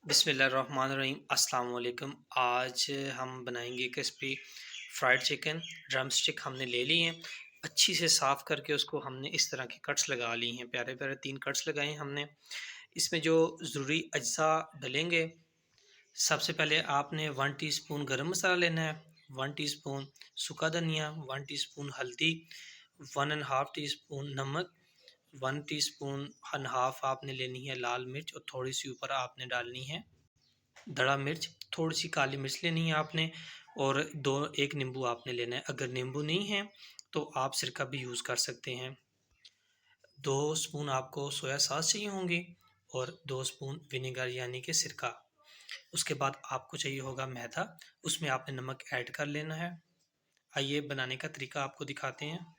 बिस्मिल्लाहिर्रहमानिर्रहीम अस्सलाम वालेकुम। आज हम बनाएंगे crispy fried chicken. Drum stick हमने ले ली हैं, अच्छी से साफ़ करके उसको हमने इस तरह के कट्स लगा ली हैं, प्यारे प्यारे 3 कट्स लगाए हैं हमने। इसमें जो ज़रूरी अज्जा डलेंगे, सबसे पहले आपने 1 टीस्पून गरम मसाला लेना है, 1 टीस्पून सूखा धनिया, 1 टीस्पून हल्दी, 1 एंड हाफ़ टीस्पून नमक, 1 टीस्पून एंड हाफ़ आपने लेनी है लाल मिर्च और थोड़ी सी ऊपर आपने डालनी है दड़ा मिर्च, थोड़ी-सी काली मिर्च लेनी है आपने और 2 1 नींबू आपने लेना है। अगर नींबू नहीं है, तो आप सिरका भी यूज़ कर सकते हैं। 2 स्पून आपको सोया सॉस चाहिए होंगी और 2 स्पून विनेगर यानी कि सिरका। उसके बाद आपको चाहिए होगा मैदा, उसमें आपने नमक ऐड कर लेना है। आइए बनाने का तरीका आपको दिखाते हैं।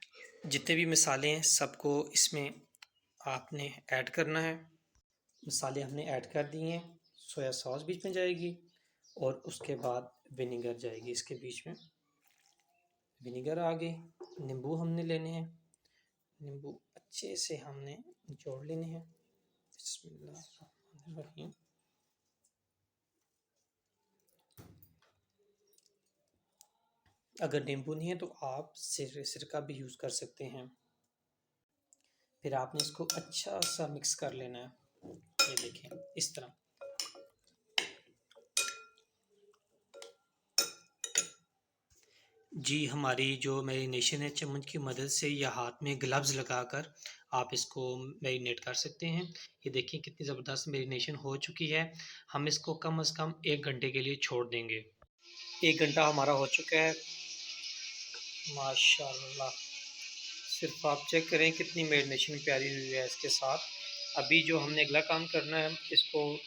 जितने भी मसाले हैं सबको इसमें आपने ऐड करना है। मसाले हमने ऐड कर दिए हैं, सोया सॉस बीच में जाएगी और उसके बाद विनेगर जाएगी इसके बीच में। विनेगर आ गई, नींबू हमने लेने हैं, नींबू अच्छे से हमने निचोड़ लेने हैं। बिस्मिल्लाहिर्रहमानिर्रहीम। अगर नींबू नहीं है तो आप सिरका भी यूज़ कर सकते हैं। फिर आपने इसको अच्छा सा मिक्स कर लेना है, ये देखें इस तरह। जी, हमारी जो मैरिनेशन है चम्मच की मदद से या हाथ में ग्लव्स लगाकर आप इसको मैरिनेट कर सकते हैं। ये देखिए कितनी ज़बरदस्त मैरिनेशन हो चुकी है। हम इसको कम से कम 1 घंटे के लिए छोड़ देंगे। 1 घंटा हमारा हो चुका है, माशाअल्लाह। सिर्फ़ आप चेक करें कितनी मैरिनेशन प्यारी हुई है इसके साथ। अभी जो हमने अगला काम करना है, इसको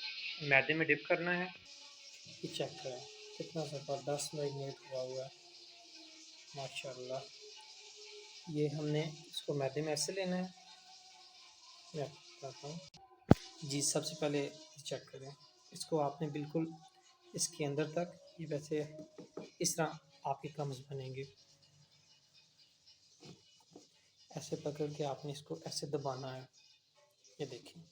मैदे में डिप करना है। ये चेक करें कितना ज़बरदस्त मैरिनेट हुआ है, माशाअल्लाह। ये हमने इसको मैदे में ऐसे लेना है, मैं आपको बताता हूँ। जी, सबसे पहले चेक करें, इसको आपने बिल्कुल इसके अंदर तक ये वैसे इस तरह आपके क्रम्स बनेंगे। ऐसे पकड़ के आपने इसको ऐसे दबाना है, ये देखिए।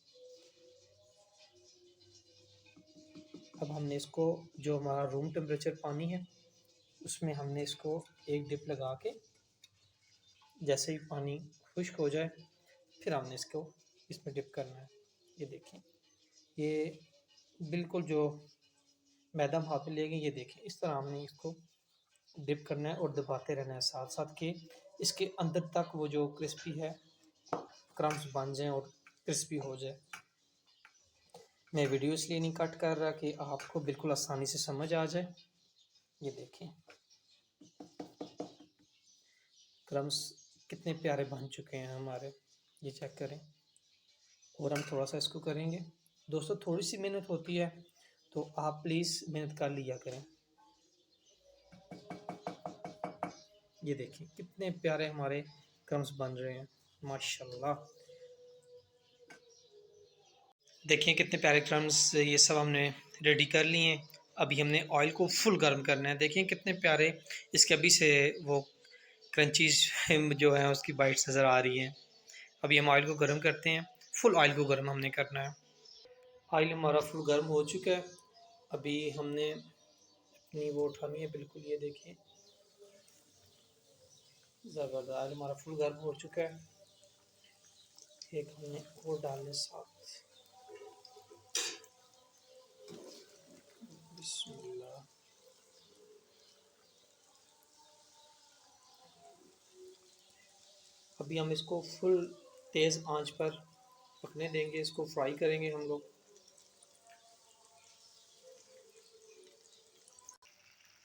अब हमने इसको जो हमारा रूम टेम्परेचर पानी है, उसमें हमने इसको एक डिप लगा के जैसे ही पानी खुश्क हो जाए, फिर हमने इसको इसमें डिप करना है। ये देखिए, ये बिल्कुल जो मैदा हम हाथ में लेंगे, ये देखें इस तरह हमने इसको डिप करना है और दबाते रहना है साथ-साथ कि इसके अंदर तक वो जो क्रिस्पी है, क्रम्स बन जाएँ और क्रिस्पी हो जाए। मैं वीडियो इसलिए नहीं कट कर रहा कि आपको बिल्कुल आसानी से समझ आ जाए। ये देखें, क्रम्स कितने प्यारे बन चुके हैं हमारे, ये चेक करें। और हम थोड़ा-सा इसको करेंगे। दोस्तों थोड़ी-सी मेहनत होती है, तो आप प्लीज़ मेहनत कर लिया करें। ये देखिए कितने प्यारे हमारे क्रम्स बन रहे हैं, माशाल्लाह। देखिए कितने प्यारे क्रम्स ये सब हमने रेडी कर लिए हैं। अभी हमने ऑयल को फुल गर्म करना है। देखिए कितने प्यारे इसके अभी से वो क्रंचीज़ जो हैं उसकी बाइट्स नज़र आ रही हैं। अभी हम ऑयल को गर्म करते हैं, फुल ऑयल को गर्म हमने करना है। ऑयल हमारा फुल गर्म हो चुका है। अभी हमने अपनी वो उठानी है, बिल्कुल ये देखिए ज़बरदस्त। ऑयल हमारा फुल गर्म हो चुका है। एक हमने और डालने साथ, बिस्मिल्लाह। अभी हम इसको फुल तेज़ आंच पर पकने देंगे, इसको फ्राई करेंगे हम लोग।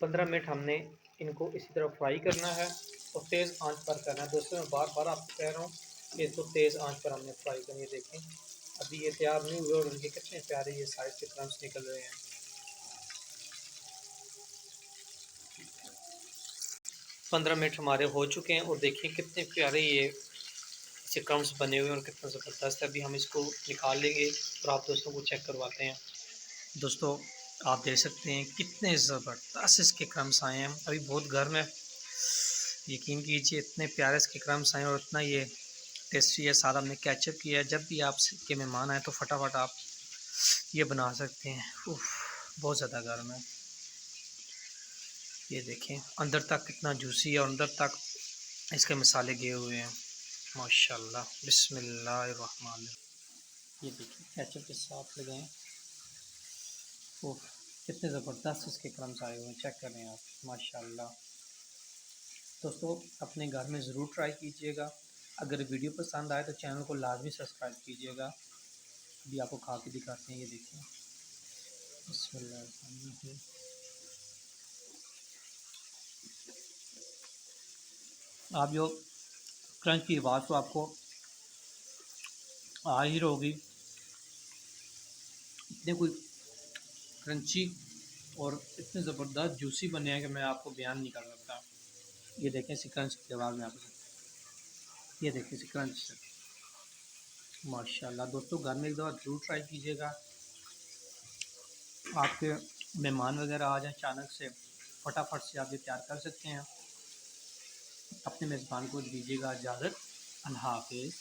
15 मिनट हमने इनको इसी तरह फ्राई करना है और तेज़ आंच पर करना है। दोस्तों मैं बार-बार आपको कह रहा हूँ कि इसको तेज़ आंच पर हमने फ्राई करनी है। देखें अभी ये तैयार नहीं हुए और इनके कितने प्यारे ये साइड से क्रम्स निकल रहे हैं। 15 मिनट हमारे हो चुके हैं और देखिए कितने प्यारे ये इसके क्रम्स बने हुए हैं और कितना ज़बरदस्त है। अभी हम इसको निकाल लेंगे और आप दोस्तों को चेक करवाते हैं। दोस्तों आप देख सकते हैं कितने ज़बरदस्त इसके क्रम्स आए हैं। अभी बहुत गर्म है, यकीन कीजिए इतने प्यारे इसके क्रम्स आए हैं और इतना ये टेस्टी है। साथ हमने केचप किया है। जब भी आपके मेहमान आए तो फटाफट आप ये बना सकते हैं। उफ़! बहुत ज़्यादा गर्म है। ये देखें अंदर तक कितना जूसी है और अंदर तक इसके मसाले गए हुए हैं। माशाल्लाह, बिस्मिल्लाहिर्रहमानिर्रहीम। ये देखिए केचप के साथ लगाएँ। ओह! कितने ज़बरदस्त इसके क्रम्स आए हुए हैं, चेक करें आप, माशाल्लाह। दोस्तों अपने घर में ज़रूर ट्राई कीजिएगा। अगर वीडियो पसंद आए तो चैनल को लाज़मी सब्सक्राइब कीजिएगा। अभी आपको खा के दिखाते हैं, ये देखिए। बिस्मिल्लाहिर्रहमानिर्रहीम। आप जो क्रंच की आवाज़ तो आपको आ ही रही होगी। इतने कोई क्रंची और इतने ज़बरदस्त जूसी बने हैं कि मैं आपको बयान नहीं कर सकता। ये देखें इसी क्रंच की आवाज़ में आपको, ये देखें इसी क्रंच से, माशाल्लाह। दोस्तों घर में एक दफ़ा ज़रूर ट्राई कीजिएगा। आपके मेहमान वगैरह आ जाएँ अचानक से, फटाफट से आप ये तैयार कर सकते हैं। अपने मेज़बान को दीजिएगा इजाज़त। अल्लाह हाफ़िज़।